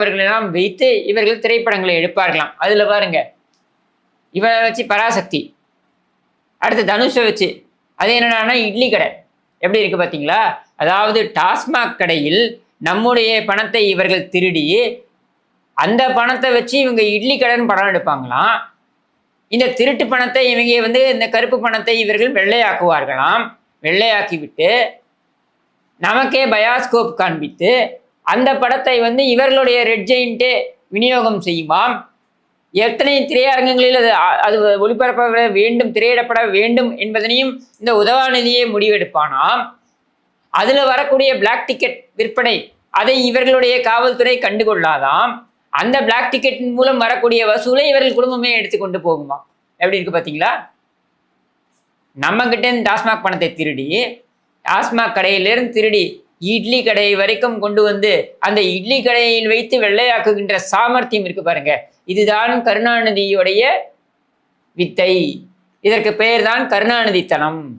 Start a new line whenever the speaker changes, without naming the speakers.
இவர்களெல்லாம் வைத்து இவர்கள் திரைப்படங்களை எடுப்பார்களாம். அதுல பாருங்க, இவரை வச்சு பராசக்தி, அடுத்து தனுஷை வச்சு அது என்னடான்னா இட்லி கடை. எப்படி இருக்கு பார்த்தீங்களா? அதாவது டாஸ்மாக் கடையில் நம்முடைய பணத்தை இவர்கள் திருடி அந்த பணத்தை வச்சு இவங்க இட்லி கடைன்னு படம் எடுப்பாங்களாம். இந்த திருட்டு பணத்தை இவங்க இந்த கருப்பு பணத்தை இவர்கள் வெள்ளையாக்குவார்களாம். வெள்ளையாக்கி விட்டு நமக்கே பயாஸ்கோப் காண்பித்து அந்த படத்தை இவர்களுடைய ரெட் ஜெயின்ட்டே விநியோகம் செய்யுமாம். எத்தனை திரையரங்கங்களில் அது ஒளிபரப்ப வேண்டும், திரையிடப்பட வேண்டும் என்பதனையும் இந்த உதவாநிதியை முடிவெடுப்பானாம். அதுல வரக்கூடிய பிளாக் டிக்கெட் விற்பனை அதை இவர்களுடைய காவல்துறை கண்டுகொள்ளாதாம். அந்த பிளாக் டிக்கெட்டின் மூலம் வரக்கூடிய வசூலை இவர்கள் குடும்பமே எடுத்துக்கொண்டு போகுமா. எப்படி இருக்கு பார்த்தீங்களா? நம்ம கிட்ட இருந்து டாஸ்மாக் பணத்தை திருடி, டாஸ்மாக் கடையிலிருந்து திருடி இட்லி கடை வரைக்கும் கொண்டு வந்து அந்த இட்லி கடையில் வைத்து வெள்ளையாக்குகின்ற சாமர்த்தியம் இருக்கு பாருங்க. இதுதான் கருணாநிதியுடைய வித்தை. இதற்கு பெயர் தான் கருணாநிதித்தனம்.